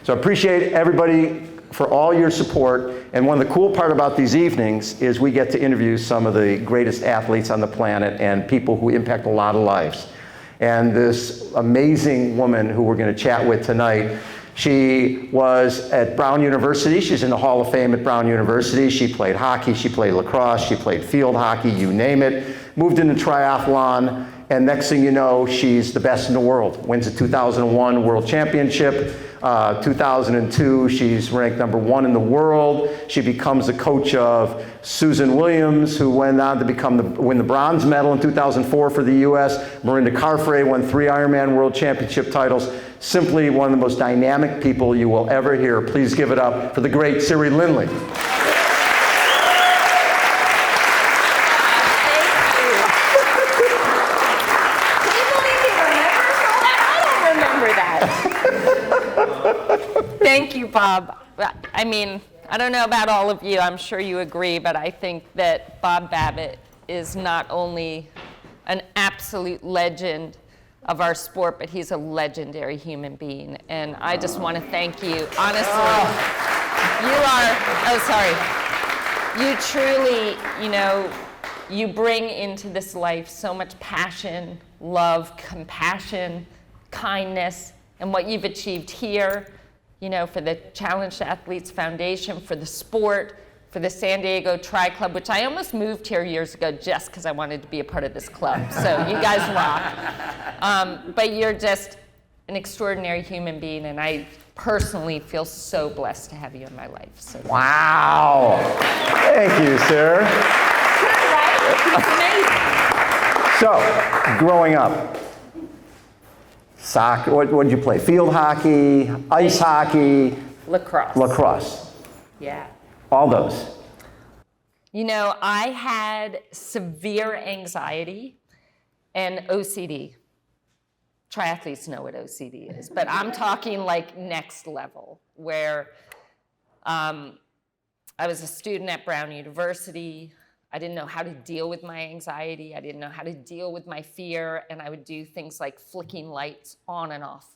So I appreciate everybody for all your support. And one of the cool part about these evenings is we get to interview some of the greatest athletes on the planet and people who impact a lot of lives. And this amazing woman who we're going to chat with tonight, she was at Brown University. She's in the Hall of Fame at Brown University. She played hockey, she played lacrosse, she played field hockey, you name it. Moved into triathlon, and next thing you know, she's the best in the world. Wins the 2001 World Championship. 2002, she's ranked #1 in the world. She becomes the coach of Susan Williams, who went on to win the bronze medal in 2004 for the US. Mirinda Carfrey won 3 Ironman World Championship titles. Simply one of the most dynamic people you will ever hear. Please give it up for the great Siri Lindley. Thank you, Bob. I mean, I don't know about all of you, I'm sure you agree, but I think that Bob Babbitt is not only an absolute legend of our sport, but he's a legendary human being. And I just want to thank you. Honestly, you truly, you bring into this life so much passion, love, compassion, kindness, and what you've achieved here, for the Challenged Athletes Foundation, for the sport, for the San Diego Tri Club, which I almost moved here years ago just because I wanted to be a part of this club. So you guys rock. But you're just an extraordinary human being, and I personally feel so blessed to have you in my life. So wow. Thank you, sir. Right? So, growing up, soccer, what did you play? Field hockey, ice hockey? Lacrosse. Lacrosse. Yeah. All those. I had severe anxiety and OCD. Triathletes know what OCD is, but I'm talking like next level, where I was a student at Brown University. I didn't know how to deal with my anxiety. I didn't know how to deal with my fear. And I would do things like flicking lights on and off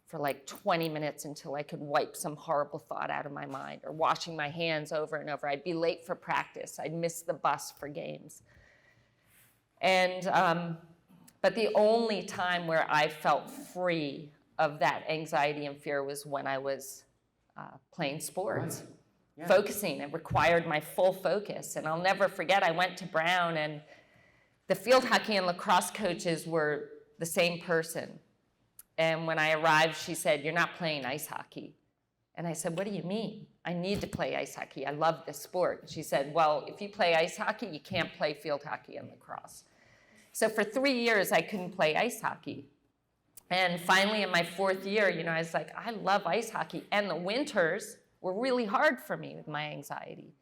for like 20 minutes until I could wipe some horrible thought out of my mind, or washing my hands over and over. I'd be late for practice. I'd miss the bus for games. And, but the only time where I felt free of that anxiety and fear was when I was playing sports. Right. Yeah. Focusing. It required my full focus. And I'll never forget, I went to Brown, and the field hockey and lacrosse coaches were the same person. And when I arrived, she said, "You're not playing ice hockey." And I said, "What do you mean? I need to play ice hockey. I love this sport." And she said, "Well, if you play ice hockey, you can't play field hockey and lacrosse." So for 3 years, I couldn't play ice hockey. And finally, in my 4th year, I was like, I love ice hockey. And the winters were really hard for me with my anxiety.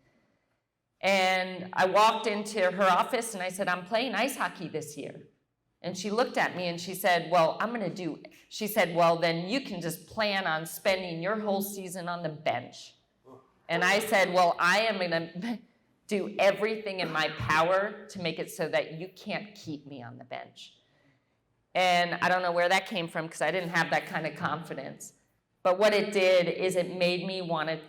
And I walked into her office and I said, "I'm playing ice hockey this year." And she looked at me and she said, "Well, she said, well, then you can just plan on spending your whole season on the bench." And I said, "Well, I am gonna do everything in my power to make it so that you can't keep me on the bench." And I don't know where that came from, because I didn't have that kind of confidence. But what it did is it made me want to,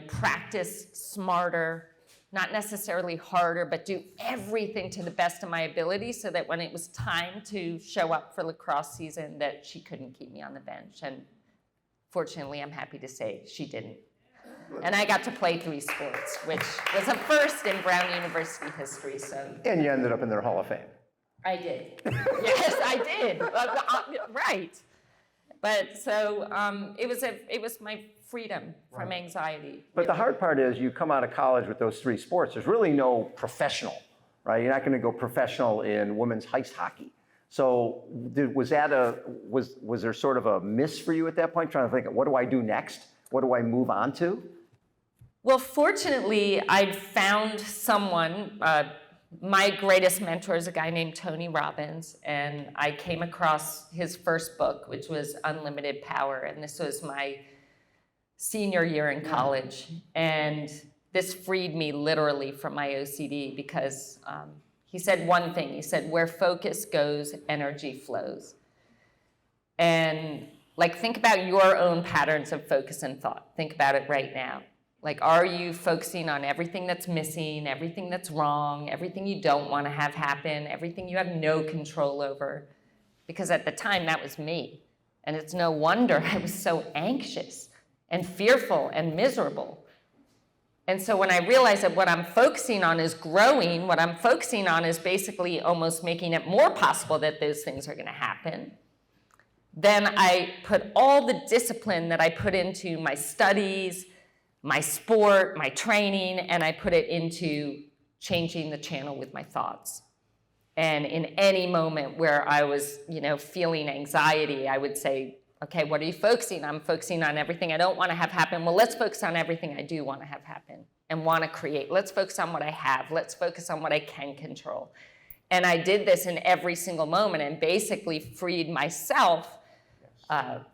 practice smarter, not necessarily harder, but do everything to the best of my ability, so that when it was time to show up for lacrosse season, that she couldn't keep me on the bench. And fortunately, I'm happy to say she didn't. And I got to play 3 sports, which was a first in Brown University history. And you ended up in their Hall of Fame. I did. Yes, I did. Right. But so it was my freedom from anxiety. But the hard part is, you come out of college with those 3 sports. There's really no professional, right? You're not going to go professional in women's ice hockey. So was there sort of a miss for you at that point, trying to think, what do I do next? What do I move on to? Well, fortunately, I'd found someone. My greatest mentor is a guy named Tony Robbins, and I came across his first book, which was Unlimited Power, and this was my senior year in college. And this freed me literally from my OCD, because he said one thing. He said, "Where focus goes, energy flows." And Like, think about your own patterns of focus and thought. Think about it right now. Like, are you focusing on everything that's missing, everything that's wrong, everything you don't want to have happen, everything you have no control over? Because at the time, that was me. And it's no wonder I was so anxious and fearful and miserable. And so when I realized that what I'm focusing on is growing, what I'm focusing on is basically almost making it more possible that those things are going to happen, then I put all the discipline that I put into my studies, my sport, my training, and I put it into changing the channel with my thoughts. And in any moment where I was, feeling anxiety, I would say, okay, what are you focusing on? I'm focusing on everything I don't want to have happen. Well, let's focus on everything I do want to have happen and want to create. Let's focus on what I have. Let's focus on what I can control. And I did this in every single moment and basically freed myself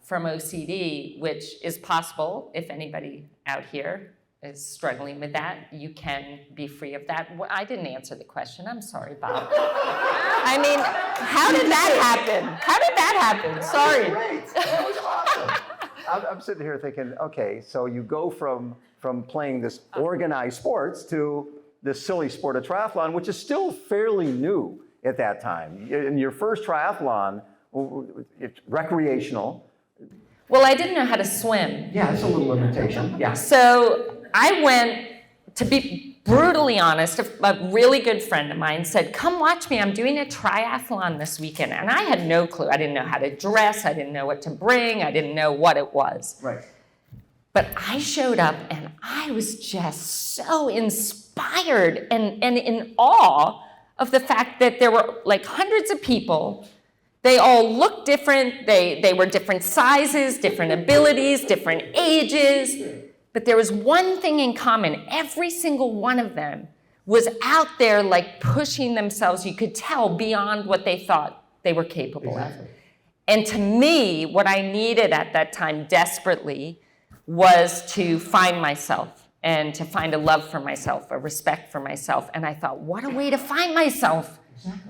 from OCD, which is possible if anybody out here is struggling with that. You can be free of that. I didn't answer the question. I'm sorry, Bob. I mean, how did that happen? How did that happen? Sorry. Great. That was awesome. I'm sitting here thinking, okay, so you go from playing this organized sports to this silly sport of triathlon, which is still fairly new at that time. In your first triathlon, it's recreational. Well, I didn't know how to swim. Yeah, that's a little limitation. Yeah. So I went, to be brutally honest, a really good friend of mine said, come watch me, I'm doing a triathlon this weekend. And I had no clue. I didn't know how to dress. I didn't know what to bring. I didn't know what it was. Right. But I showed up and I was just so inspired and in awe of the fact that there were like hundreds of people. They all looked different. They were different sizes, different abilities, different ages. But there was one thing in common. Every single one of them was out there like pushing themselves, you could tell, beyond what they thought they were capable of. And to me, what I needed at that time desperately was to find myself and to find a love for myself, a respect for myself. And I thought, what a way to find myself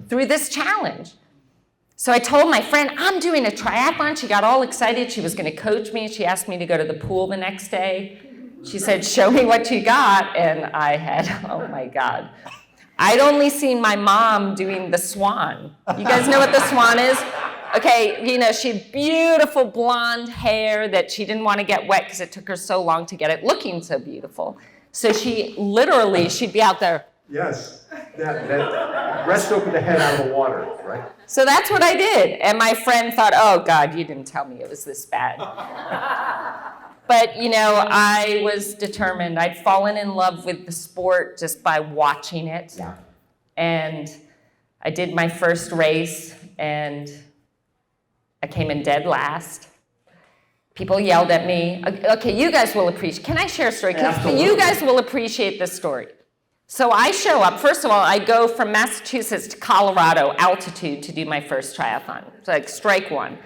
through this challenge. So I told my friend, I'm doing a triathlon. She got all excited. She was going to coach me. She asked me to go to the pool the next day. She said, show me what you got. And I had, oh my God. I'd only seen my mom doing the swan. You guys know what the swan is? Okay, she had beautiful blonde hair that she didn't want to get wet because it took her so long to get it looking so beautiful. So she'd be out there. Yes, that rest over the head out of the water, right? So that's what I did. And my friend thought, oh God, you didn't tell me it was this bad. But, I was determined. I'd fallen in love with the sport just by watching it. Yeah. And I did my first race and I came in dead last. People yelled at me. Okay, you guys will appreciate. Can I share a story? Because you guys will appreciate this story. So I show up. First of all, I go from Massachusetts to Colorado altitude to do my first triathlon. It's like strike one.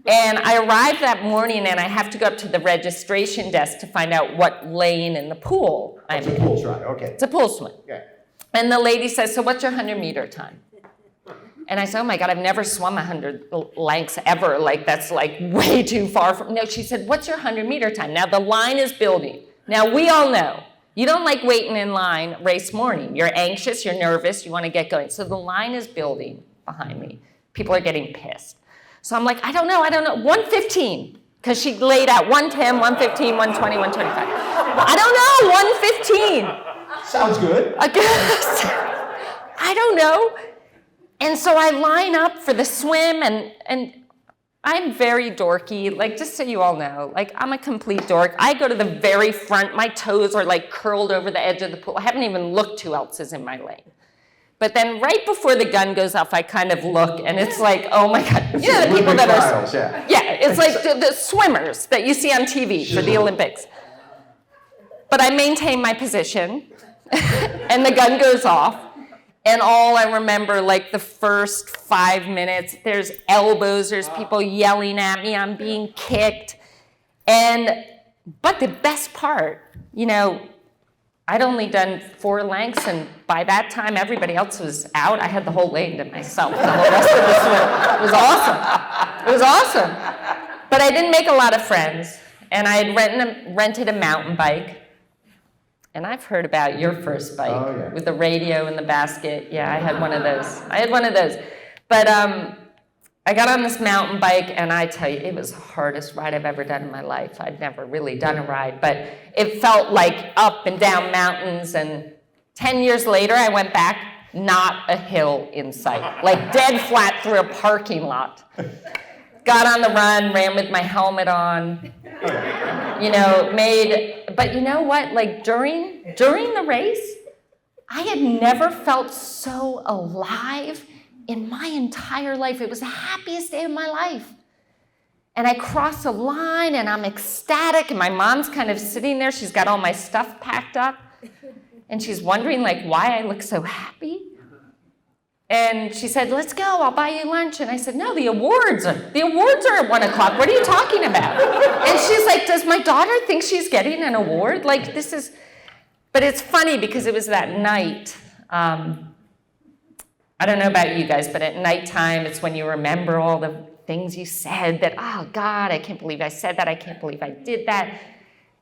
And I arrive that morning and I have to go up to the registration desk to find out what lane in the pool I'm in. It's a pool try, okay. It's a pool swim. Okay. And the lady says, so what's your 100-meter time? And I said, oh my God, I've never swum 100 lengths ever. Like, that's like way too far from, no, she said, what's your 100-meter time? Now the line is building. Now we all know, you don't like waiting in line race morning. You're anxious, you're nervous, you want to get going. So the line is building behind me. People are getting pissed. So I'm like, I don't know, 115. Because she laid out 110, 115, 120, 125. I don't know, 115. Sounds good. I don't know. And so I line up for the swim, and I'm very dorky, like, just so you all know, like, I'm a complete dork. I go to the very front, my toes are like curled over the edge of the pool. I haven't even looked who else is in my lane. But then right before the gun goes off, I kind of look, and it's like, oh my God. The people that trials, are, yeah, it's like the swimmers that you see on TV for the Olympics. But I maintain my position, and the gun goes off. And all I remember, like the first 5 minutes, there's elbows, there's people yelling at me, I'm being kicked. But the best part, I'd only done 4 lengths, and by that time, everybody else was out. I had the whole lane to myself, the whole rest of the swim. It was awesome. It was awesome. But I didn't make a lot of friends, and I had rented a mountain bike. And I've heard about your first bike with the radio in the basket. Yeah, I had one of those. But I got on this mountain bike, and I tell you, it was the hardest ride I've ever done in my life. I'd never really done a ride, but it felt like up and down mountains. And 10 years later, I went back, not a hill in sight, like dead flat through a parking lot. Got on the run, ran with my helmet on, but you know what? Like during the race, I had never felt so alive in my entire life. It was the happiest day of my life. And I cross a line and I'm ecstatic, and my mom's kind of sitting there. She's got all my stuff packed up, and she's wondering like why I look so happy. And she said, let's go, I'll buy you lunch. And I said, no, the awards are at 1 o'clock. What are you talking about? And she's like, does my daughter think she's getting an award? Like but it's funny because it was that night. I don't know about you guys, but at nighttime, it's when you remember all the things you said that, oh God, I can't believe I said that. I can't believe I did that.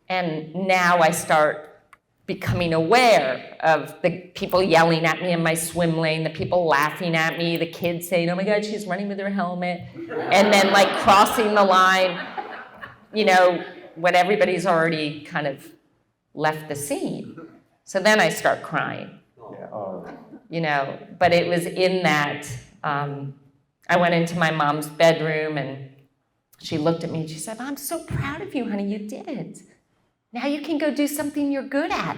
And now I start becoming aware of the people yelling at me in my swim lane, the people laughing at me, the kids saying, oh my God, she's running with her helmet. And then like crossing the line, when everybody's already kind of left the scene. So then I start crying, but it was in that, I went into my mom's bedroom and she looked at me and she said, I'm so proud of you, honey, you did it. Now you can go do something you're good at.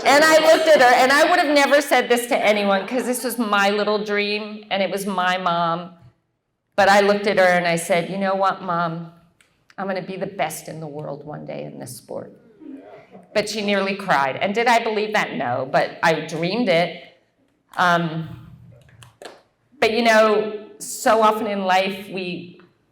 And I looked at her, and I would have never said this to anyone because this was my little dream and it was my mom. But I looked at her and I said, you know what, Mom? I'm going to be the best in the world one day in this sport. But she nearly cried. And did I believe that? No, but I dreamed it. But so often in life,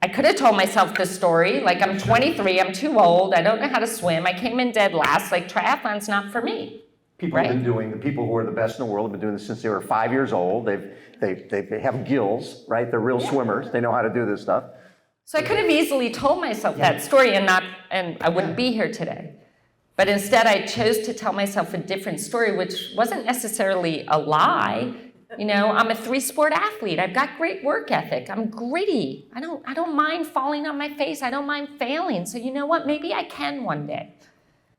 I could have told myself this story, like I'm 23, I'm too old, I don't know how to swim, I came in dead last, like triathlon's not for me. The people who are the best in the world have been doing this since they were 5 years old. They have gills, right? They're real swimmers. They know how to do this stuff. So I could have easily told myself that story and I wouldn't be here today. But instead I chose to tell myself a different story, which wasn't necessarily a lie. I'm a 3-sport athlete. I've got great work ethic. I'm gritty. I don't mind falling on my face. I don't mind failing. So you know what? Maybe I can one day.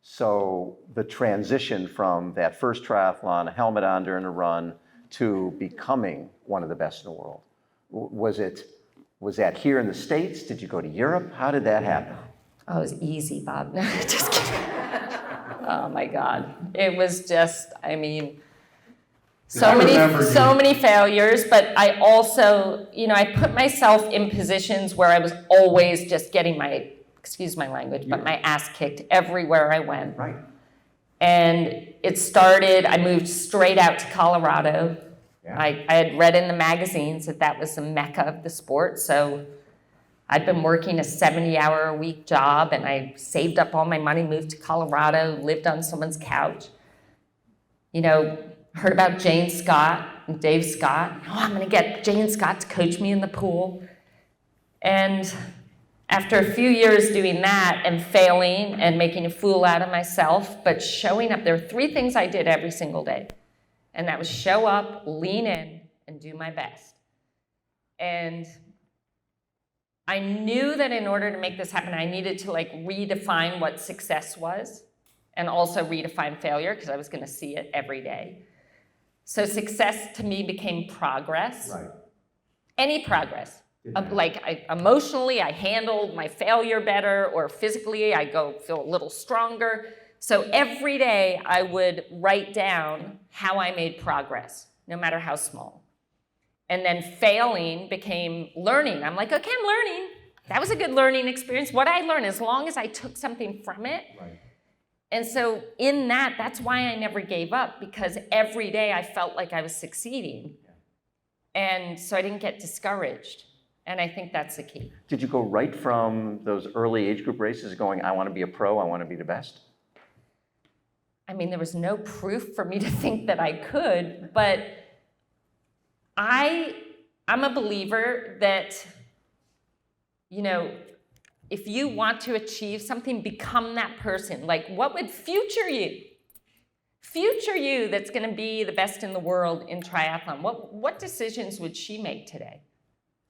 So the transition from that first triathlon, a helmet on during a run, to becoming one of the best in the world, was that here in the States? Did you go to Europe? How did that happen? Oh, it was easy, Bob. No, just kidding. Oh my God. It was just, so many failures, but I also, I put myself in positions where I was always just getting excuse my language, but my ass kicked everywhere I went. Right. And it started, I moved straight out to Colorado. Yeah. I had read in the magazines that was the mecca of the sport, so I'd been working a 70-hour-a-week job, and I saved up all my money, moved to Colorado, lived on someone's couch. Heard about Jane Scott and Dave Scott. I'm going to get Jane Scott to coach me in the pool. And after a few years doing that and failing and making a fool out of myself, but showing up, there were 3 things I did every single day. And that was show up, lean in, and do my best. And I knew that in order to make this happen, I needed to redefine what success was and also redefine failure because I was going to see it every day. So success to me became progress. Right. Any progress. Emotionally, I handled my failure better, or physically, I feel a little stronger. So every day I would write down how I made progress, no matter how small. And then failing became learning. I'm like, okay, I'm learning. That was a good learning experience. What I learned, as long as I took something from it. Right. And so in that's why I never gave up, because every day I felt like I was succeeding. And so I didn't get discouraged. And I think that's the key. Did you go right from those early age group races going, I want to be a pro, I want to be the best? There was no proof for me to think that I could, but I I'm a believer that, you know, if you want to achieve something, become that person. Like, what would future you that's going to be the best in the world in triathlon, what decisions would she make today?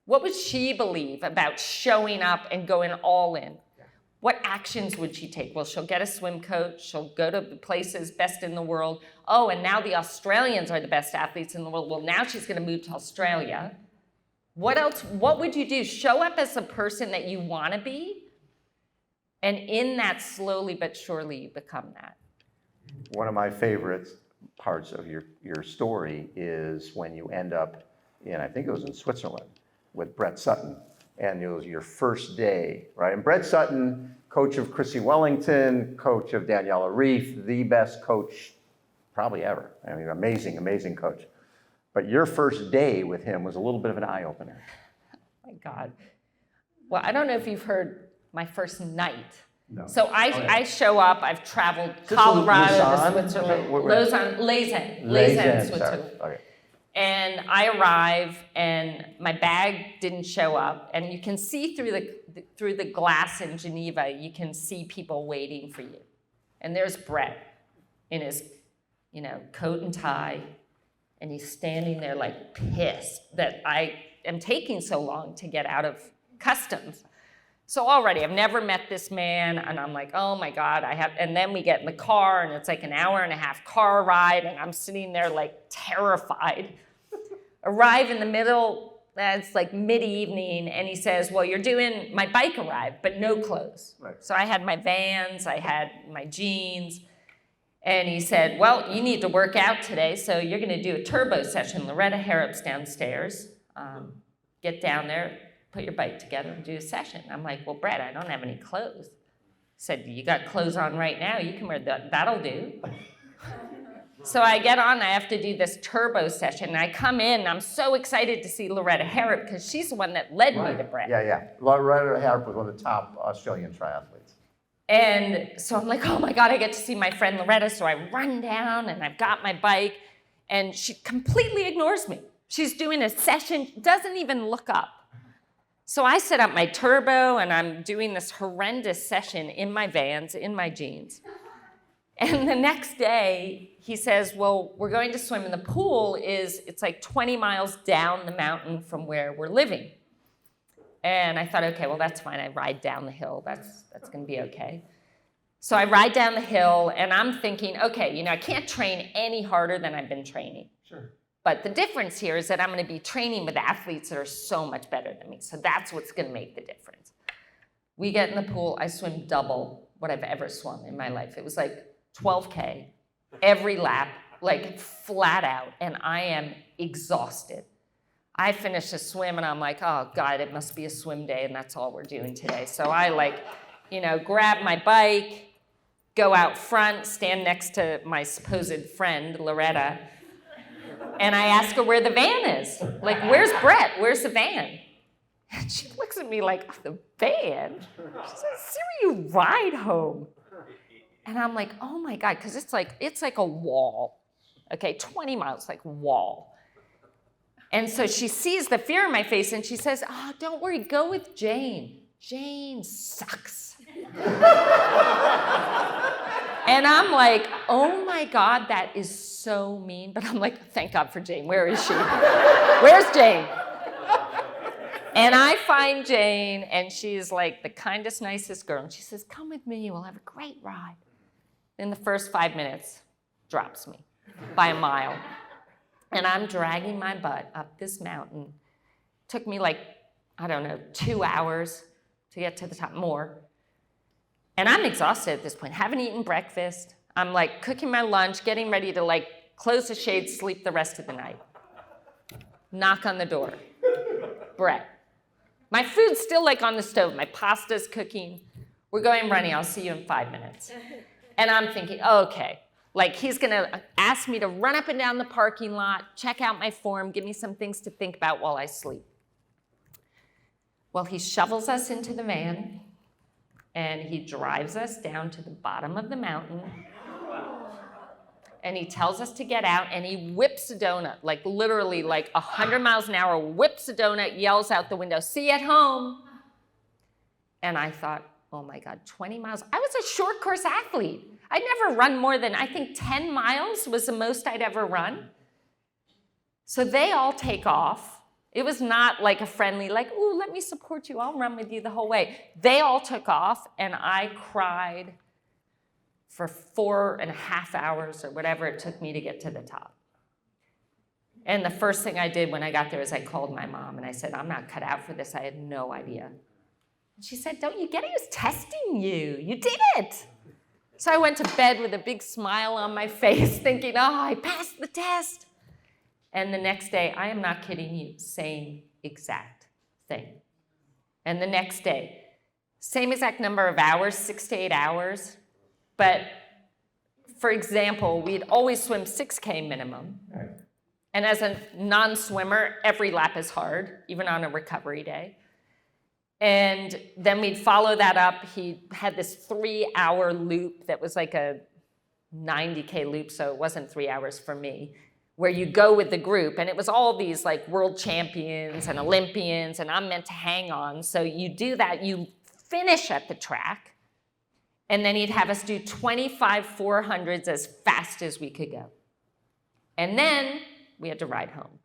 What would she believe about showing up and going all in? What actions would she take? Well, she'll get a swim coach. She'll go to the places best in the world. Oh, and now the Australians are the best athletes in the world. Well, now she's going to move to Australia. What else? What would you do? Show up as the person that you want to be. And in that, slowly but surely, you become that. One of my favorite parts of your story is when you end up in, I think it was in Switzerland, with Brett Sutton. And it was your first day, right? And Brett Sutton, coach of Chrissy Wellington, coach of Daniela Reef, the best coach probably ever. I mean, amazing, amazing coach. But your first day with him was a little bit of an eye-opener. Oh my God. Well, I don't know if you've heard my first night. No. So I show up, I've traveled Colorado to Switzerland, Lausanne, Switzerland. Okay. And I arrive, and my bag didn't show up, and you can see through the glass in Geneva, you can see people waiting for you. And there's Brett in his, you know, coat and tie, and he's standing there like pissed that I am taking so long to get out of customs. So already, I've never met this man, and I'm like, oh my God, and then we get in the car, and it's like an hour and a half car ride, and I'm sitting there like terrified. Arrive in the middle, it's like mid-evening, and he says, well, my bike arrived, but no clothes. Right. So I had my Vans, I had my jeans, and he said, well, you need to work out today, so you're gonna do a turbo session. Loretta Harrop's downstairs. Get down there, put your bike together, and do a session. I'm like, well, Brett, I don't have any clothes. He said, you got clothes on right now, you can wear that, that'll do. So I get on, I have to do this turbo session, and I come in, and I'm so excited to see Loretta Harrop, because she's the one that led me to Brett. Yeah. Loretta Harrop was one of the top Australian triathletes. And so I'm like, oh my God, I get to see my friend Loretta, so I run down, and I've got my bike, and she completely ignores me. She's doing a session, doesn't even look up. So I set up my turbo, and I'm doing this horrendous session in my Vans, in my jeans. And the next day, he says, well, we're going to swim in the pool. It's like 20 miles down the mountain from where we're living. And I thought, okay, well, that's fine. I ride down the hill. That's going to be okay. So I ride down the hill, and I'm thinking, okay, you know, I can't train any harder than I've been training. Sure. But the difference here is that I'm going to be training with athletes that are so much better than me. So that's what's going to make the difference. We get in the pool. I swim double what I've ever swum in my life. It was like 12K, every lap, like flat out, and I am exhausted. I finish a swim, and I'm like, oh God, it must be a swim day, and that's all we're doing today. So I grab my bike, go out front, stand next to my supposed friend, Loretta, and I ask her where the van is. Like, where's Brett? Where's the van? And she looks at me like, the van? She says, Siri, you ride home. And I'm like, oh my God, because it's like a wall. Okay, 20 miles, like wall. And so she sees the fear in my face, and she says, oh, don't worry, go with Jane. Jane sucks. And I'm like, oh my God, that is so mean. But I'm like, thank God for Jane. Where is she? Where's Jane? And I find Jane, and she's like the kindest, nicest girl. And she says, come with me, we'll have a great ride. In the first 5 minutes, drops me by a mile. And I'm dragging my butt up this mountain. Took me like, 2 hours to get to the top, more. And I'm exhausted at this point, haven't eaten breakfast. I'm like cooking my lunch, getting ready to like close the shades, sleep the rest of the night. Knock on the door. Brett. My food's still like on the stove, my pasta's cooking. We're going running, I'll see you in 5 minutes. And I'm thinking, okay, like he's gonna ask me to run up and down the parking lot, check out my form, give me some things to think about while I sleep. Well, he shovels us into the van, and he drives us down to the bottom of the mountain. and he tells us to get out, and he whips a donut, like literally like 100 miles an hour, whips a donut, yells out the window, "See you at home." And I thought, oh my God, 20 miles. I was a short course athlete. I'd never run more than, I think 10 miles was the most I'd ever run. So they all take off. It was not like a friendly, like, "Ooh, let me support you. I'll run with you the whole way." They all took off, and I cried for 4.5 hours or whatever it took me to get to the top. And the first thing I did when I got there is I called my mom, and I said, "I'm not cut out for this. I had no idea." And she said, "Don't you get it? He was testing you. You did it." So I went to bed with a big smile on my face, thinking, "Oh, I passed the test." And the next day, I am not kidding you, same exact thing. And the next day, same exact number of hours, 6 to 8 hours. But for example, we'd always swim 6K minimum. Right. And as a non-swimmer, every lap is hard, even on a recovery day. And then we'd follow that up. He had this 3-hour loop that was like a 90K loop, so it wasn't 3 hours for me, where you go with the group, and it was all these like world champions and Olympians, and I'm meant to hang on. So you do that, you finish at the track, and then he'd have us do 25 400s as fast as we could go. And then we had to ride home.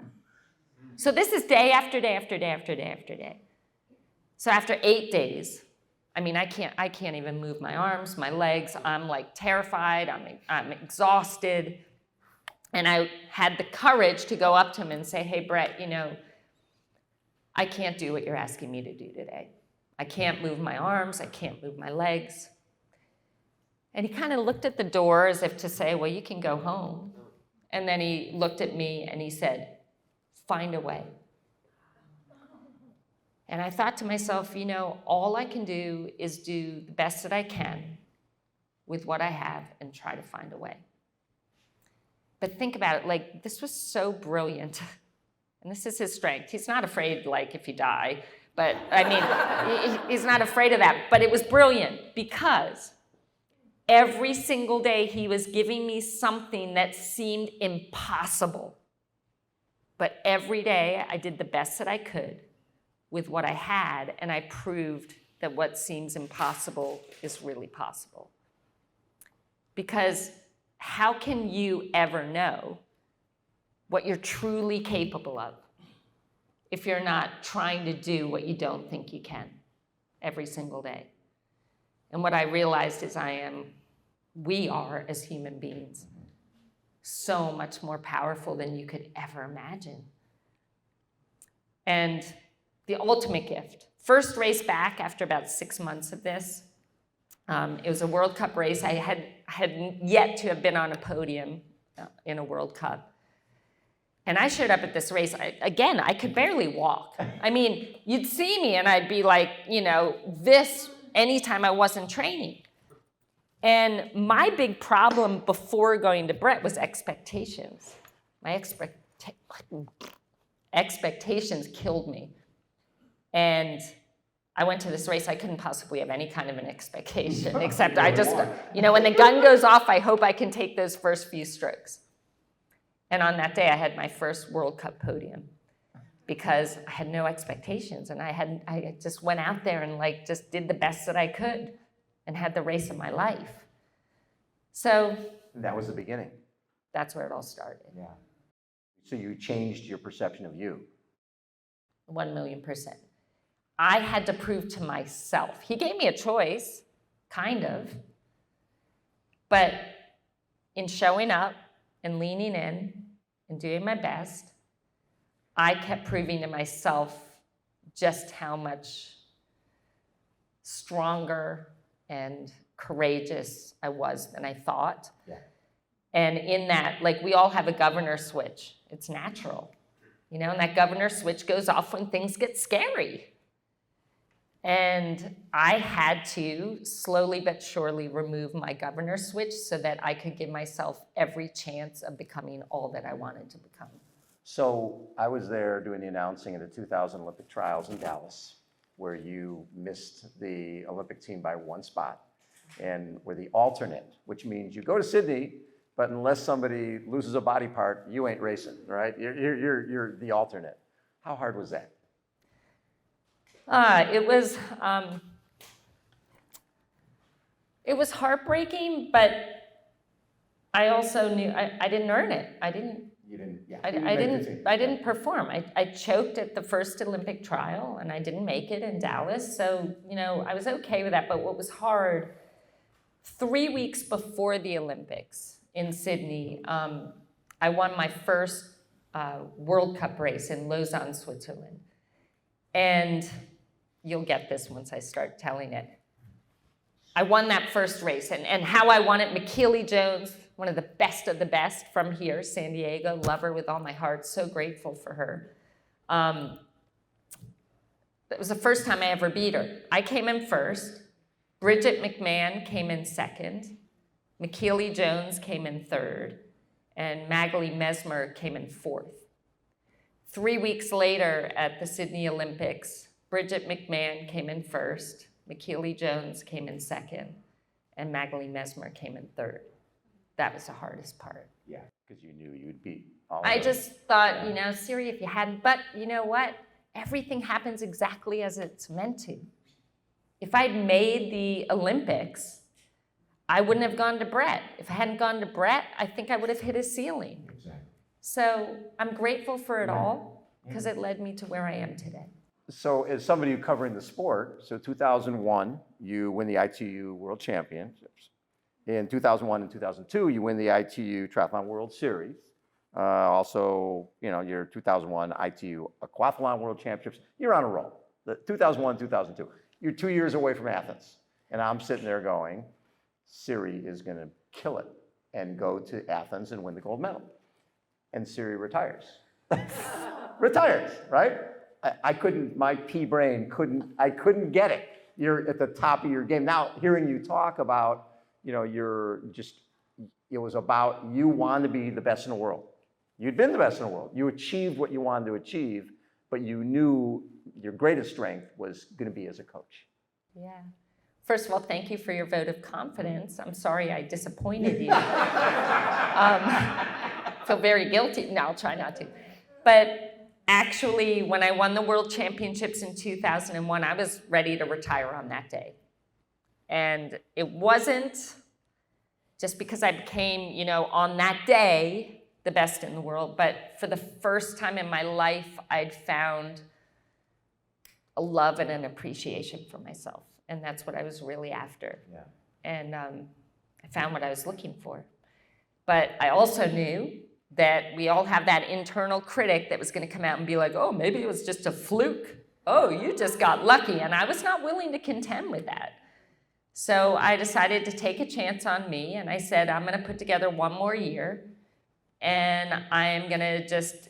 So this is day after day after day after day after day. So after 8 days, I mean, I can't even move my arms, my legs. I'm like terrified, I'm exhausted. And I had the courage to go up to him and say, "Hey, Brett, you know, I can't do what you're asking me to do today. I can't move my arms, I can't move my legs." And he kind of looked at the door as if to say, "Well, you can go home." And then he looked at me and he said, "Find a way." And I thought to myself, you know, all I can do is do the best that I can with what I have and try to find a way. But think about it, like, this was so brilliant. And this is his strength. He's not afraid, like, if you die. But, I mean, he's not afraid of that. But it was brilliant because every single day he was giving me something that seemed impossible. But every day I did the best that I could with what I had, and I proved that what seems impossible is really possible. Because how can you ever know what you're truly capable of if you're not trying to do what you don't think you can every single day? And what I realized is we are, as human beings, so much more powerful than you could ever imagine. And the ultimate gift, first race back after about 6 months of this, it was a World Cup race. I had yet to have been on a podium in a World Cup. And I showed up at this race. I could barely walk. I mean, you'd see me and I'd be like, you know, this anytime I wasn't training. And my big problem before going to Brett was expectations. My expectations killed me. And I went to this race, I couldn't possibly have any kind of an expectation, except I just, you know, when the gun goes off, I hope I can take those first few strokes. And on that day, I had my first World Cup podium because I had no expectations. And I just went out there and like just did the best that I could and had the race of my life. So that was the beginning. That's where it all started. Yeah. So you changed your perception of you. 1,000,000%. I had to prove to myself. He gave me a choice, kind of. But in showing up and leaning in and doing my best, I kept proving to myself just how much stronger and courageous I was than I thought. Yeah. And in that, like, we all have a governor switch. It's natural. You know, and that governor switch goes off when things get scary. And I had to slowly but surely remove my governor switch so that I could give myself every chance of becoming all that I wanted to become. So I was there doing the announcing of the 2000 Olympic trials in Dallas, where you missed the Olympic team by 1 spot and were the alternate, which means you go to Sydney, but unless somebody loses a body part, you ain't racing, right? You're the alternate. How hard was that? It was heartbreaking, but I also knew I didn't earn it. You didn't, yeah. I didn't perform. I choked at the first Olympic trial, and I didn't make it in Dallas. So, I was okay with that. But what was hard, 3 weeks before the Olympics in Sydney, I won my first World Cup race in Lausanne, Switzerland. And you'll get this once I start telling it. I won that first race, and how I won it, McKeely Jones, one of the best from here, San Diego, love her with all my heart, so grateful for her. That was the first time I ever beat her. I came in first, Bridget McMahon came in second, McKeely Jones came in third, and Magali Mesmer came in fourth. 3 weeks later at the Sydney Olympics, Bridget McMahon came in first, McKeely Jones came in second, and Magali Mesmer came in third. That was the hardest part. Yeah, because you knew you'd beat all I of them. just thought, Siri, if you hadn't, but you know what? Everything happens exactly as it's meant to. If I'd made the Olympics, I wouldn't have gone to Brett. If I hadn't gone to Brett, I think I would have hit a ceiling. Exactly. So I'm grateful for it all because it led me to where I am today. So as somebody covering the sport, so 2001, you win the ITU World Championships. In 2001 and 2002, you win the ITU Triathlon World Series. Also, your 2001 ITU Aquathlon World Championships. You're on a roll. The 2001, 2002. You're 2 years away from Athens. And I'm sitting there going, Siri is going to kill it and go to Athens and win the gold medal. And Siri retires. Retires, right? I couldn't, my pea brain couldn't get it. You're at the top of your game. Now, hearing you talk about, it was about you wanted to be the best in the world. You'd been the best in the world. You achieved what you wanted to achieve, but you knew your greatest strength was going to be as a coach. Yeah. First of all, thank you for your vote of confidence. I'm sorry I disappointed you. Feel very guilty. No, I'll try not to. But actually, when I won the World Championships in 2001, I was ready to retire on that day. And it wasn't just because I became, on that day, the best in the world, but for the first time in my life, I'd found a love and an appreciation for myself. And that's what I was really after. Yeah. And I found what I was looking for. But I also knew that we all have that internal critic that was going to come out and be like, oh, maybe it was just a fluke. Oh, you just got lucky. And I was not willing to contend with that. So I decided to take a chance on me, and I said, I'm going to put together one more year, and I'm going to just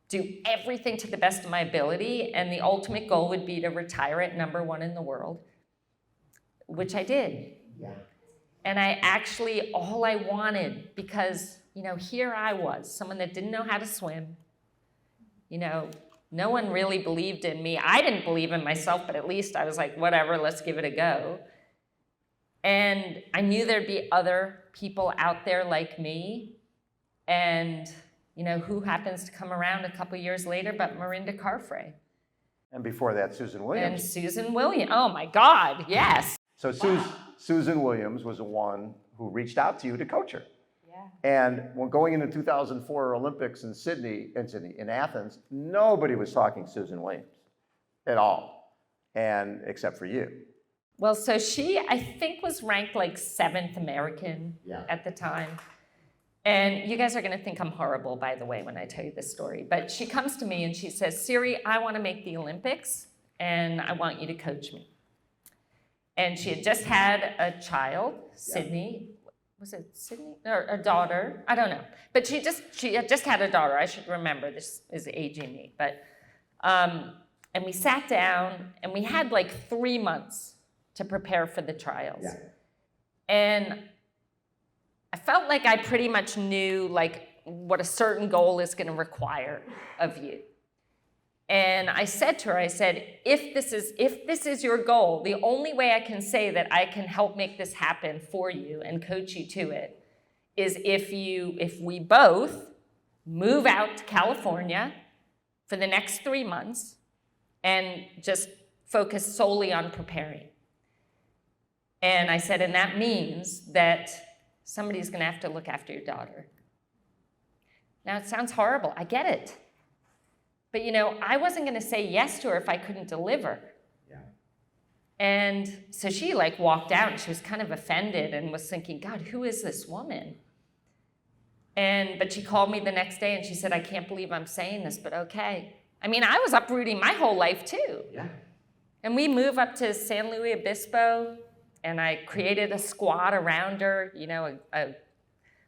do everything to the best of my ability, and the ultimate goal would be to retire at #1 in the world, which I did. Yeah. And I actually, all I wanted, because, here I was, someone that didn't know how to swim. No one really believed in me. I didn't believe in myself, but at least I was like, whatever, let's give it a go. And I knew there'd be other people out there like me. And, who happens to come around a couple years later but Mirinda Carfrey. And before that, Susan Williams. And Susan Williams. Oh, my God, yes. So Susan Williams was the one who reached out to you to coach her. Yeah. And when going into 2004 Olympics in Athens, nobody was talking Susan Williams at all, and except for you. Well, so she, I think, was ranked like 7th American at the time. And you guys are going to think I'm horrible, by the way, when I tell you this story. But she comes to me and she says, Siri, I want to make the Olympics, and I want you to coach me. And she had just had a child, Sydney. Was it Sydney? Or a daughter? I don't know. But she had just had a daughter. I should remember. This is aging me. But, and we sat down, and we had like 3 months to prepare for the trials. Yeah. And I felt like I pretty much knew like what a certain goal is going to require of you. And I said to her, I said, if this is your goal, the only way I can say that I can help make this happen for you and coach you to it is if we both move out to California for the next 3 months and just focus solely on preparing. And I said, and that means that somebody's going to have to look after your daughter. Now, it sounds horrible. I get it. But, I wasn't going to say yes to her if I couldn't deliver. Yeah. And so she walked out and she was kind of offended and was thinking, God, who is this woman? But she called me the next day and she said, I can't believe I'm saying this, but okay. I mean, I was uprooting my whole life too. Yeah. And we moved up to San Luis Obispo and I created a squad around her, a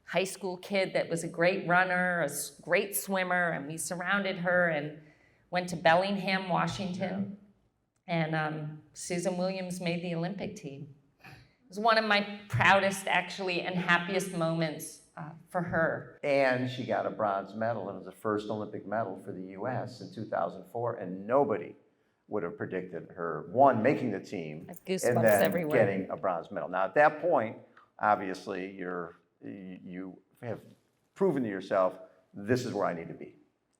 high school kid that was a great runner, a great swimmer, and we surrounded her and went to Bellingham, Washington. And Susan Williams made the Olympic team. It was one of my proudest, actually, and happiest moments for her. And she got a bronze medal, and it was the first Olympic medal for the U.S. in 2004, and nobody would have predicted her, one, making the team, Goosebumps and then everywhere. getting a bronze medal. Now, at that point, obviously, you have proven to yourself, this is where I need to be.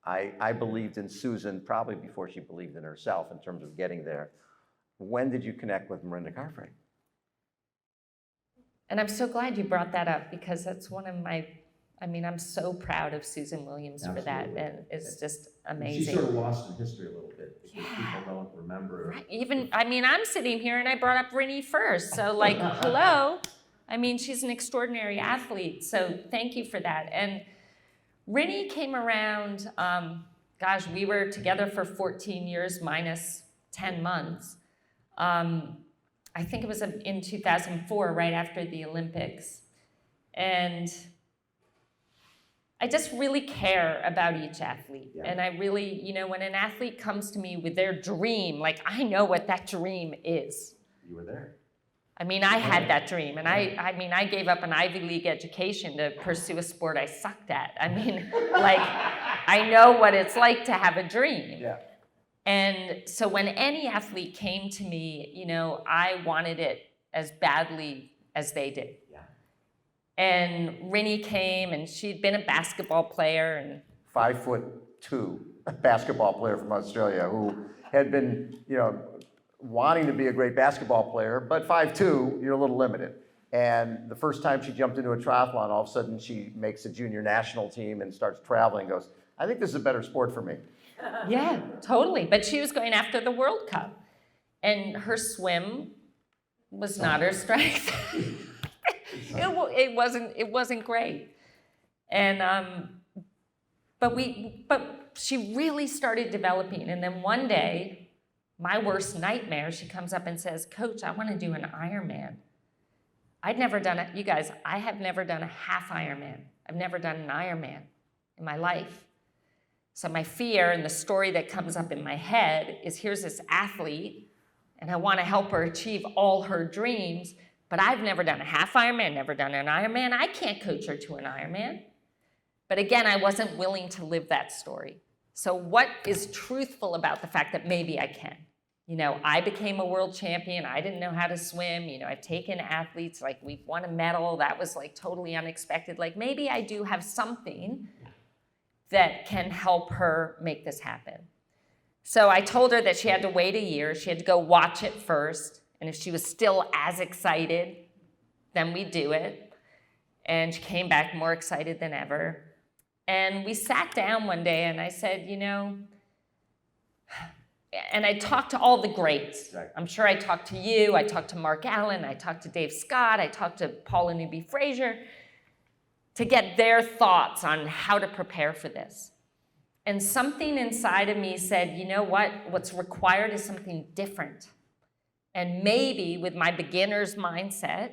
I believed in Susan probably before she believed in herself in terms of getting there. When did you connect with Mirinda Carfrey? And I'm so glad you brought that up because that's one of my, I'm so proud of Susan Williams for that. And it's just amazing. She's sort of lost in history a little bit because people don't remember. Right. Even, I'm sitting here and I brought up Rinny first. So hello. She's an extraordinary athlete. So thank you for that. And Rinny came around, we were together for 14 years minus 10 months. I think it was in 2004, right after the Olympics. And I just really care about each athlete. Yeah. And I really, when an athlete comes to me with their dream, I know what that dream is. You were there. I had that dream, and I gave up an Ivy League education to pursue a sport I sucked at. I know what it's like to have a dream. Yeah. And so when any athlete came to me, I wanted it as badly as they did. Yeah. And Rinny came, and she'd been a basketball player, and 5'2" basketball player from Australia who had been, wanting to be a great basketball player, but 5'2", you're a little limited. And the first time she jumped into a triathlon, all of a sudden she makes a junior national team and starts traveling, goes, I think this is a better sport for me. Yeah, totally. But she was going after the World Cup. And her swim was not her strength. It wasn't great. And but she really started developing. And then one day, my worst nightmare, she comes up and says, Coach, I want to do an Ironman. I'd never done it. You guys, I have never done a half Ironman. I've never done an Ironman in my life. So my fear and the story that comes up in my head is here's this athlete, and I want to help her achieve all her dreams, but I've never done a half Ironman, never done an Ironman. I can't coach her to an Ironman. But again, I wasn't willing to live that story. So what is truthful about the fact that maybe I can? I became a world champion. I didn't know how to swim. I've taken athletes, we've won a medal. That was totally unexpected. Maybe I do have something that can help her make this happen. So I told her that she had to wait a year. She had to go watch it first. And if she was still as excited, then we'd do it. And she came back more excited than ever. And we sat down one day and I said, and I talked to all the greats. Right. I'm sure I talked to you, I talked to Mark Allen, I talked to Dave Scott, I talked to Paula Newby-Fraser to get their thoughts on how to prepare for this. And something inside of me said, you know what? What's required is something different. And maybe with my beginner's mindset,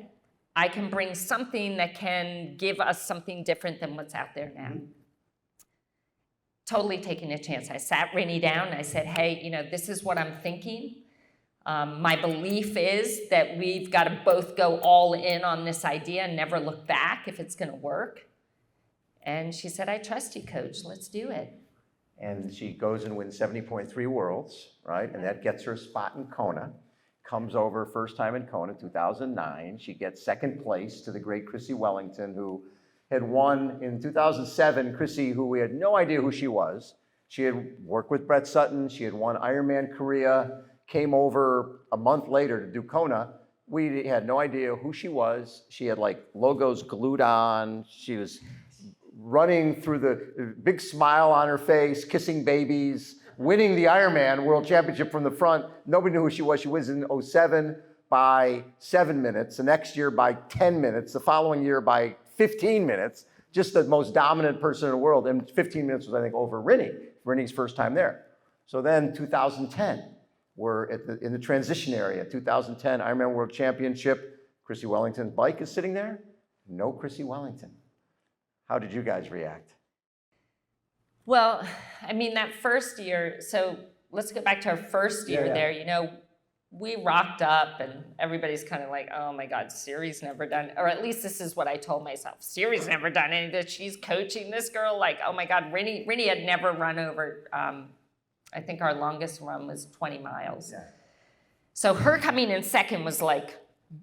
I can bring something that can give us something different than what's out there now. Mm-hmm. Totally taking a chance. I sat Rinny down and I said, hey, this is what I'm thinking. My belief is that we've got to both go all in on this idea and never look back if it's going to work. And she said, I trust you, Coach. Let's do it. And she goes and wins 70.3 Worlds, right? And that gets her a spot in Kona. Comes over first time in Kona, 2009. She gets second place to the great Chrissy Wellington, who had won in 2007. Chrissy, who we had no idea who she was, she had worked with Brett Sutton. She had won Ironman Korea, came over a month later to do Kona. We had no idea who she was. She had like logos glued on. She was running through the big smile on her face, kissing babies, winning the Ironman World Championship from the front. Nobody knew who she was. She was in '07 by 7 minutes, the next year by 10 minutes, the following year by 15 minutes, just the most dominant person in the world. And 15 minutes was, I think, over Rinny's first time there. So then 2010, we're in the transition area. 2010 Ironman World Championship. Chrissy Wellington's bike is sitting there. No Chrissy Wellington. How did you guys react? Well, I mean, that first year, so let's go back to our first year there, you know, we rocked up and everybody's kind of like, oh my God, Siri's never done, or at least this is what I told myself. Siri's never done any of this. She's coaching this girl. Like, oh my God, Rinny had never run over, I think our longest run was 20 miles. Yeah. So her coming in second was like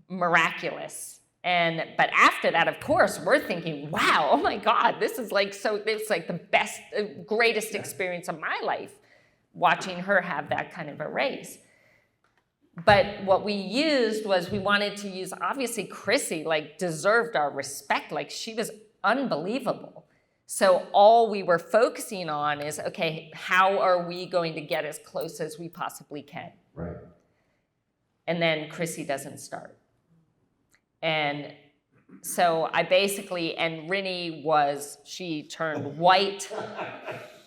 miraculous. But after that, of course, we're thinking, wow, oh my God, this is like, so it's like the best, greatest experience of my life, watching her have that kind of a race. But what we used was we wanted to use, obviously Chrissy like deserved our respect, like she was unbelievable. So all we were focusing on is, okay, how are we going to get as close as we possibly can? Right. And then Chrissy doesn't start. And so I basically, and Rinny she turned white.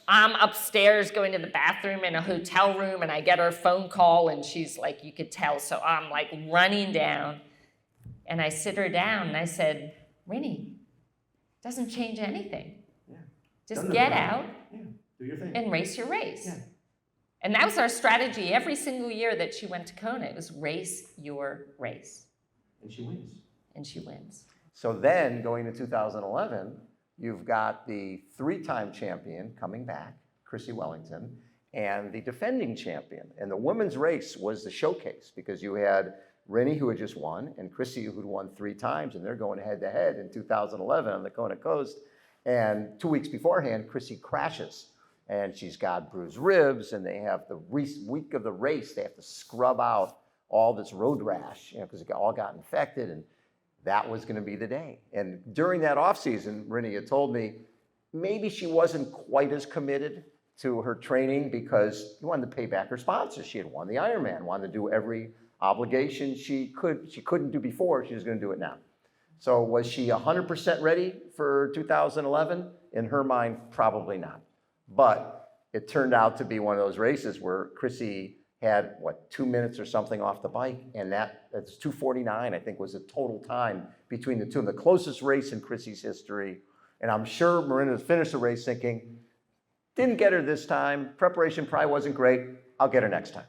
I'm upstairs going to the bathroom in a hotel room and I get her phone call and she's like, you could tell. So I'm like running down and I sit her down and I said, Rinny, doesn't change anything. Yeah. Just get out Do your thing. and race your race. Yeah. And that was our strategy every single year that she went to Kona. It was race your race. And she wins. And she wins. So then going to 2011, you've got the 3-time champion coming back, Chrissy Wellington, and the defending champion. And the women's race was the showcase because you had Rinny, who had just won, and Chrissy, who'd won 3 times, and they're going head-to-head in 2011 on the Kona Coast. And 2 weeks beforehand, Chrissy crashes, and she's got bruised ribs, and they have the week of the race, they have to scrub out all this road rash, because it all got infected, and that was going to be the day. And during that off season, Rinny had told me maybe she wasn't quite as committed to her training because she wanted to pay back her sponsors. She had won the Ironman, wanted to do every obligation she couldn't do before. She was going to do it now. So was she 100% ready for 2011? In her mind, probably not. But it turned out to be one of those races where Chrissy had, 2 minutes or something off the bike, and that's 2:49, I think, was the total time between the two. And the closest race in Chrissy's history. And I'm sure Mirinda finished the race thinking, didn't get her this time, preparation probably wasn't great, I'll get her next time.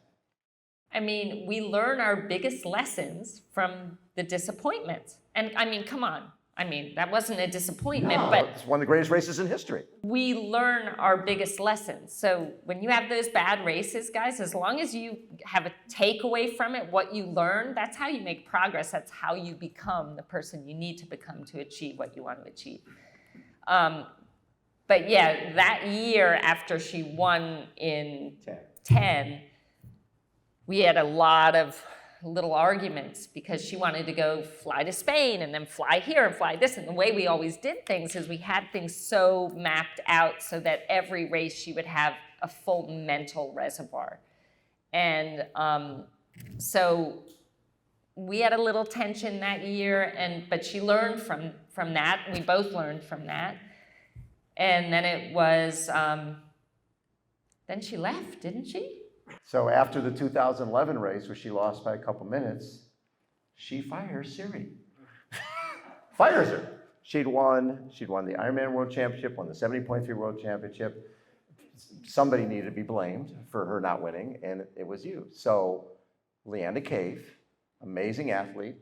I mean, we learn our biggest lessons from the disappointments. And I mean, come on. I mean, that wasn't a disappointment, but it's one of the greatest races in history. We learn our biggest lessons. So when you have those bad races, guys, as long as you have a takeaway from it, what you learn, that's how you make progress. That's how you become the person you need to become to achieve what you want to achieve. But yeah, that year after she won in 10, we had a lot of little arguments because she wanted to go fly to Spain and then fly here and fly this. And the way we always did things is we had things so mapped out so that every race she would have a full mental reservoir. And so we had a little tension that year, but she learned from that. We both learned from that. And then it was, then she left, didn't she? So after the 2011 race, where she lost by a couple minutes, she fires Siri. Fires her. She'd won the Ironman World Championship, won the 70.3 World Championship. Somebody needed to be blamed for her not winning, and it was you. So Leanda Cave, amazing athlete,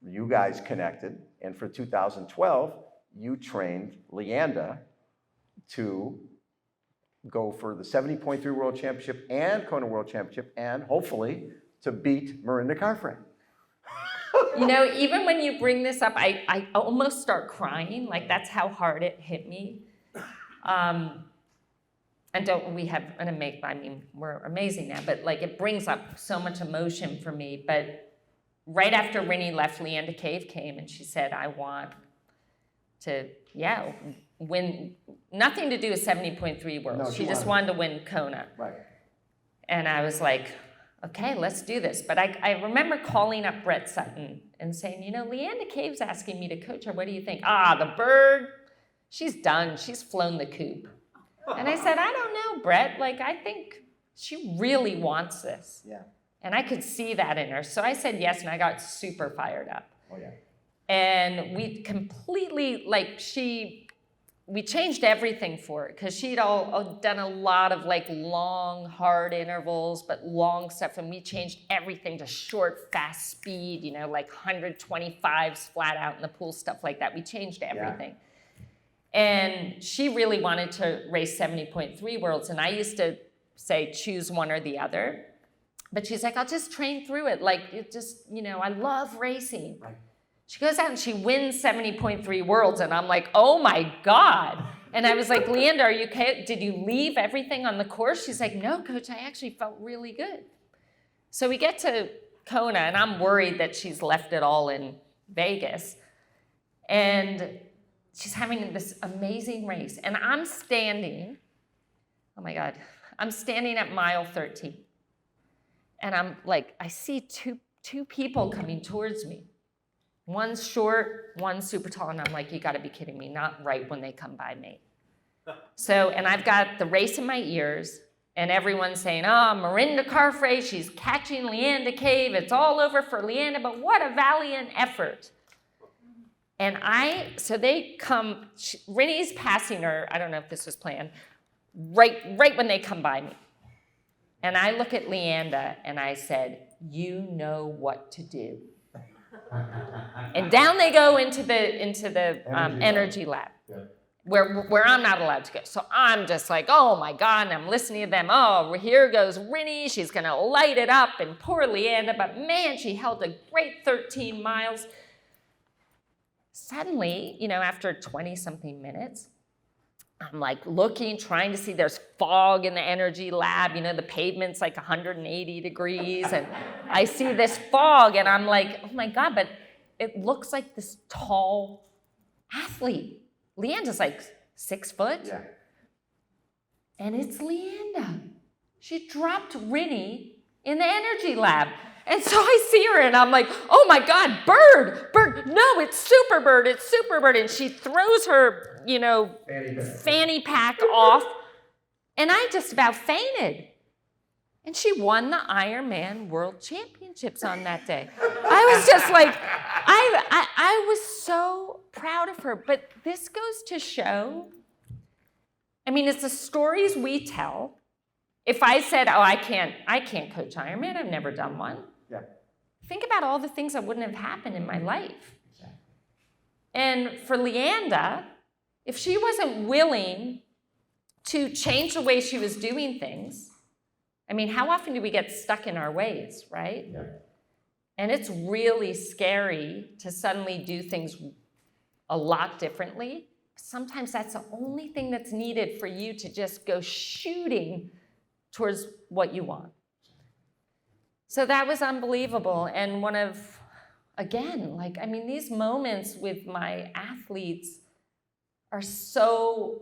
you guys connected, and for 2012, you trained Leanda to go for the 70.3 World Championship and Kona World Championship, and hopefully to beat Mirinda Carfrey. You know, even when you bring this up, I almost start crying. Like, that's how hard it hit me. And we have an we're amazing now, but like it brings up so much emotion for me. But right after Rinny left, Leanda Cave came and she said, I want to, win, nothing to do with 70.3 Worlds. No, she just wanted to win Kona. Right. And I was like, okay, let's do this. But I remember calling up Brett Sutton and saying, you know, Leanda Cave's asking me to coach her. What do you think? The bird, she's done. She's flown the coop. And I said, I don't know, Brett. Like, I think she really wants this. Yeah. And I could see that in her. So I said yes, and I got super fired up. Oh, yeah. And we completely, we changed everything for her because she'd all done a lot of like long, hard intervals, but long stuff. And we changed everything to short, fast speed, you know, like 125s flat out in the pool, stuff like that. We changed everything. Yeah. And she really wanted to race 70.3 Worlds. And I used to say, choose one or the other. But she's like, I'll just train through it. Like, it just, you know, I love racing. Right. She goes out and she wins 70.3 Worlds. And I'm like, oh my God. And I was like, Leanda, are you okay? Did you leave everything on the course? She's like, no, coach, I actually felt really good. So we get to Kona, and I'm worried that she's left it all in Vegas. And she's having this amazing race. And I'm standing, oh my God, I'm standing at mile 13. And I'm like, I see two people coming towards me. One's short, one's super tall. And I'm like, you gotta be kidding me, not right when they come by me. So, and I've got the race in my ears, and everyone's saying, Mirinda Carfrey, she's catching Leanda Cave. It's all over for Leanda, but what a valiant effort. And so they come, Rinny's passing her, I don't know if this was planned, right when they come by me. And I look at Leanda and I said, you know what to do. And down they go into the energy lab. Yeah. Where I'm not allowed to go. So I'm just like, oh my God, and I'm listening to them. Oh, here goes Rinny, she's gonna light it up, and poor Leanda, but man, she held a great 13 miles. Suddenly, you know, after 20-something minutes, I'm like looking, trying to see, there's fog in the energy lab, you know, the pavement's like 180 degrees, and I see this fog, and I'm like, oh my God, but it looks like this tall athlete. Leanda's like 6 foot. Yeah. And it's Leanda. She dropped Rinny in the energy lab. And so I see her and I'm like, oh my God, bird, no, it's Superbird. And she throws her, you know, fanny pack off. And I just about fainted. And she won the Ironman World Championships on that day. I was just like, I was so proud of her. But this goes to show, I mean, it's the stories we tell. If I said, I can't coach Ironman, I've never done one. Yeah. Think about all the things that wouldn't have happened in my life. Exactly. And for Leanda, if she wasn't willing to change the way she was doing things, I mean, how often do we get stuck in our ways, right? Yeah. And it's really scary to suddenly do things a lot differently. Sometimes that's the only thing that's needed for you to just go shooting towards what you want. So that was unbelievable. And one of, again, like, I mean, these moments with my athletes are so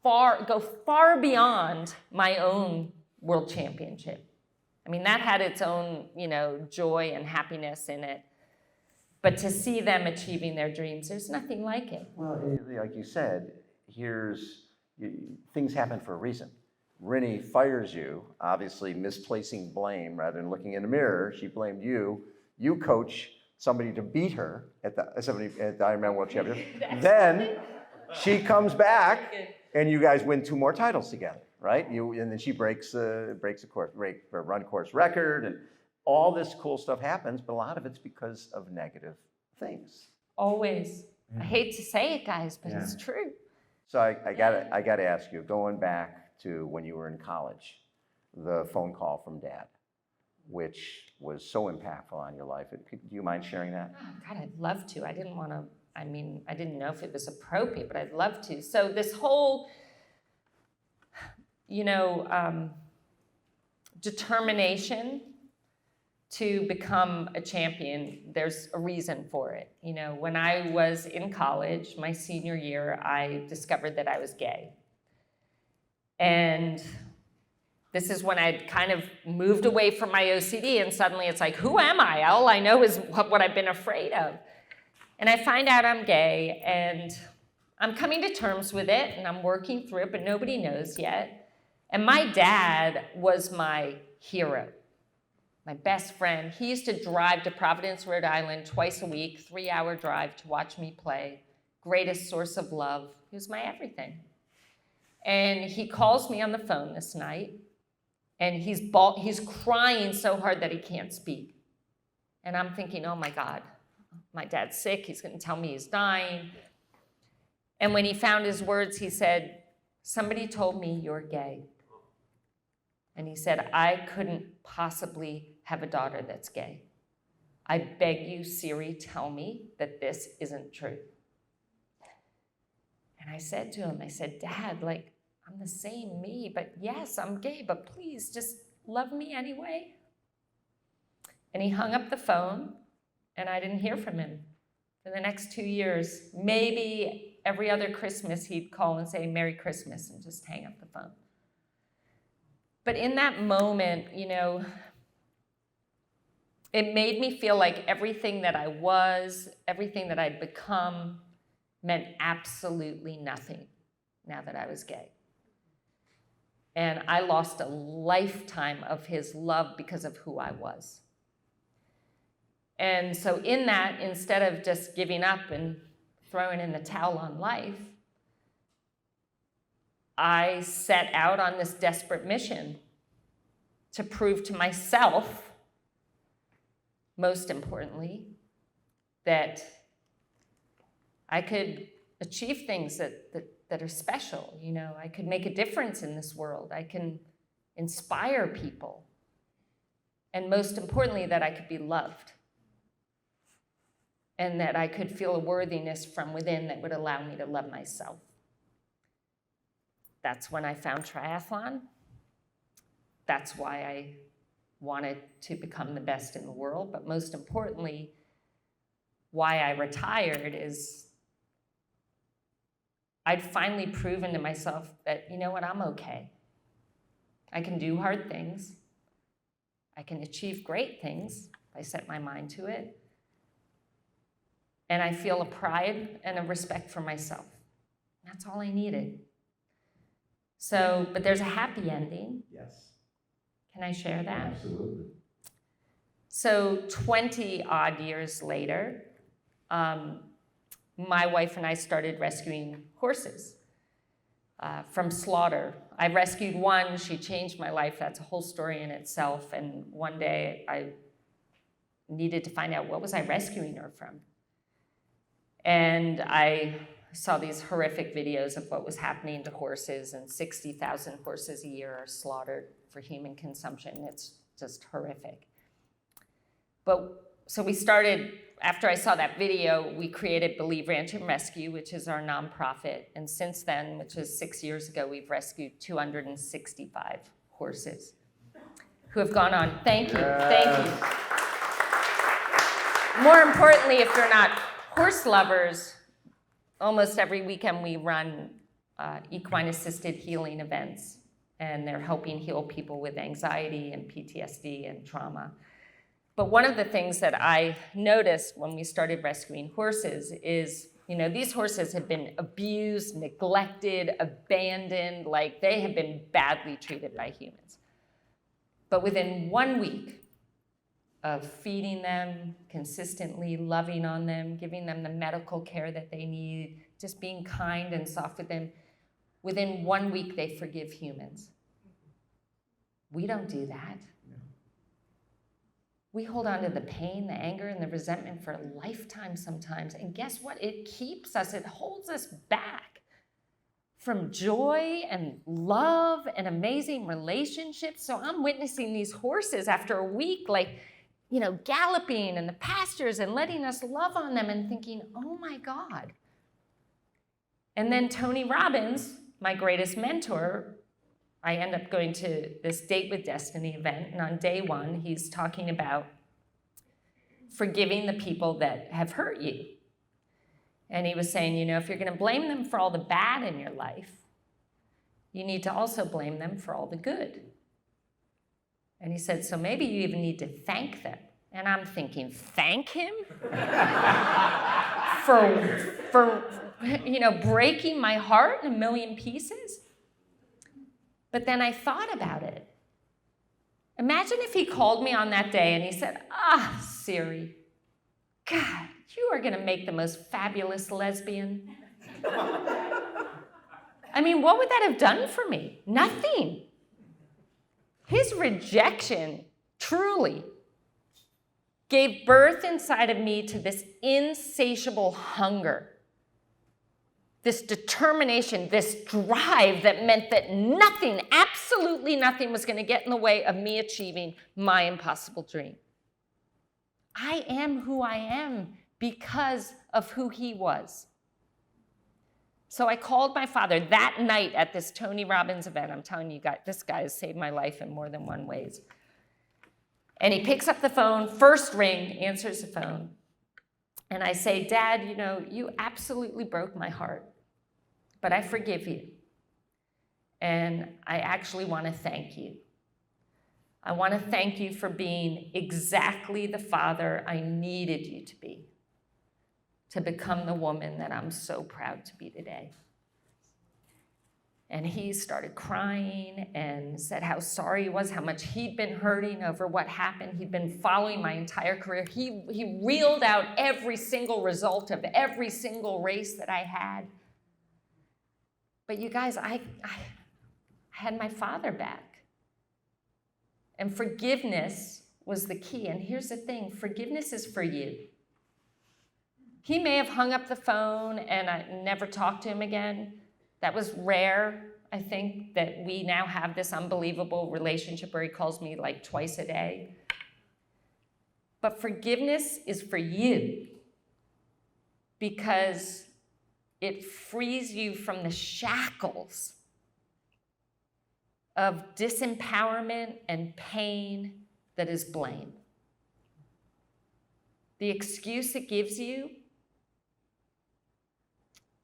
far, go far beyond my own World Championship. I mean, that had its own, you know, joy and happiness in it. But to see them achieving their dreams, there's nothing like it. Well, like you said, things happen for a reason. Rinny fires you, obviously misplacing blame rather than looking in the mirror. She blamed you. You coach somebody to beat her at the Ironman World Championship. Then she comes back, and you guys win 2 more titles together, right? And then she breaks a run course record, and all this cool stuff happens. But a lot of it's because of negative things. Always. Yeah. I hate to say it, guys, but it's true. So I gotta ask you, going back to when you were in college, the phone call from Dad. which was so impactful on your life. Do you mind sharing that? Oh, God, I'd love to. I didn't know if it was appropriate, but I'd love to. So this whole, determination to become a champion, there's a reason for it. When I was in college, my senior year, I discovered that I was gay. And this is when I'd kind of moved away from my OCD, and suddenly it's like, who am I? All I know is what I've been afraid of. And I find out I'm gay, and I'm coming to terms with it, and I'm working through it, but nobody knows yet. And my dad was my hero, my best friend. He used to drive to Providence, Rhode Island twice a week, 3-hour drive to watch me play. Greatest source of love. He was my everything. And he calls me on the phone this night, and he's crying so hard that he can't speak. And I'm thinking, oh my God, my dad's sick. He's going to tell me he's dying. And when he found his words, he said, somebody told me you're gay. And he said, I couldn't possibly have a daughter that's gay. I beg you, Siri, tell me that this isn't true. And I said to him, Dad, I'm the same me, but yes, I'm gay, but please just love me anyway. And he hung up the phone, and I didn't hear from him for the next 2 years. Maybe every other Christmas he'd call and say, Merry Christmas, and just hang up the phone. But in that moment, it made me feel like everything that I was, everything that I'd become, meant absolutely nothing now that I was gay. And I lost a lifetime of his love because of who I was. And so in that, instead of just giving up and throwing in the towel on life, I set out on this desperate mission to prove to myself, most importantly, that I could achieve things that are special. I could make a difference in this world. I can inspire people. And most importantly, that I could be loved. And that I could feel a worthiness from within that would allow me to love myself. That's when I found triathlon. That's why I wanted to become the best in the world. But most importantly, why I retired is I'd finally proven to myself that, I'm okay. I can do hard things. I can achieve great things if I set my mind to it. And I feel a pride and a respect for myself. That's all I needed. So, but there's a happy ending. Yes. Can I share that? Absolutely. So 20 odd years later, my wife and I started rescuing horses from slaughter. I rescued one. She changed my life. That's a whole story in itself. And one day I needed to find out what was I rescuing her from. And I saw these horrific videos of what was happening to horses, and 60,000 horses a year are slaughtered for human consumption. It's just horrific. But so we started, after I saw that video, we created Believe Ranch and Rescue, which is our nonprofit. And since then, which was 6 years ago, we've rescued 265 horses who have gone on. Thank you. More importantly, if you're not horse lovers, almost every weekend we run equine-assisted healing events, and they're helping heal people with anxiety and PTSD and trauma. But one of the things that I noticed when we started rescuing horses is, these horses have been abused, neglected, abandoned, they have been badly treated by humans. But within 1 week of feeding them consistently, loving on them, giving them the medical care that they need, just being kind and soft with them, within 1 week they forgive humans. We don't do that. We hold on to the pain, the anger, and the resentment for a lifetime sometimes. And guess what? It keeps us, it holds us back from joy and love and amazing relationships. So I'm witnessing these horses after a week, like, galloping in the pastures and letting us love on them and thinking, oh my God. And then Tony Robbins, my greatest mentor, I end up going to this Date with Destiny event, and on day one, he's talking about forgiving the people that have hurt you. And he was saying, if you're going to blame them for all the bad in your life, you need to also blame them for all the good. And he said, so maybe you even need to thank them. And I'm thinking, thank him? for breaking my heart in a million pieces? But then I thought about it. Imagine if he called me on that day and he said, Siri, God, you are going to make the most fabulous lesbian. I mean, what would that have done for me? Nothing. His rejection truly gave birth inside of me to this insatiable hunger, this determination, this drive that meant that nothing, absolutely nothing, was going to get in the way of me achieving my impossible dream. I am who I am because of who he was. So I called my father that night at this Tony Robbins event. I'm telling you, this guy has saved my life in more than one ways. And he picks up the phone, first ring, answers the phone. And I say, Dad, you absolutely broke my heart, but I forgive you. And I actually want to thank you. I want to thank you for being exactly the father I needed you to be, to become the woman that I'm so proud to be today. And he started crying and said how sorry he was, how much he'd been hurting over what happened. He'd been following my entire career. He reeled out every single result of every single race that I had. But you guys, I had my father back. And forgiveness was the key. And here's the thing, forgiveness is for you. He may have hung up the phone and I never talked to him again. That was rare, I think, that we now have this unbelievable relationship where he calls me like twice a day. But forgiveness is for you because it frees you from the shackles of disempowerment and pain that is blame. The excuse it gives you,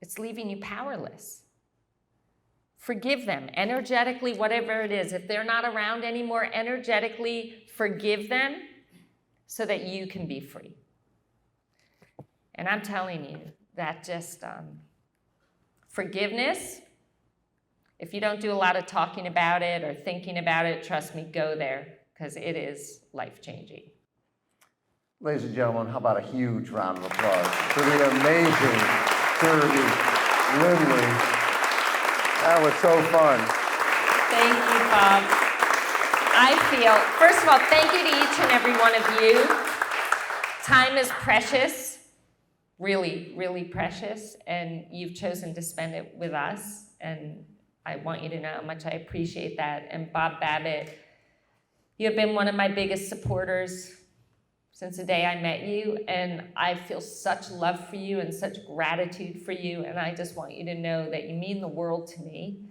it's leaving you powerless. Forgive them energetically, whatever it is. If they're not around anymore, energetically forgive them so that you can be free. And I'm telling you that just forgiveness, if you don't do a lot of talking about it or thinking about it, trust me, go there because it is life-changing. Ladies and gentlemen, how about a huge round of applause for the amazing Siri Lindley. That was so fun. Thank you, Bob. I feel, first of all, thank you to each and every one of you. Time is precious, really, really precious, and you've chosen to spend it with us, and I want you to know how much I appreciate that. And Bob Babbitt, you have been one of my biggest supporters since the day I met you, and I feel such love for you and such gratitude for you, and I just want you to know that you mean the world to me,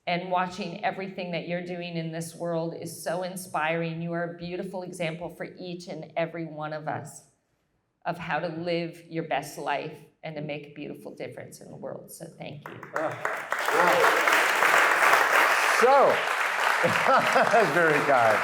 and watching everything that you're doing in this world is so inspiring. You are a beautiful example for each and every one of us of how to live your best life and to make a beautiful difference in the world, so thank you. So, that's very kind.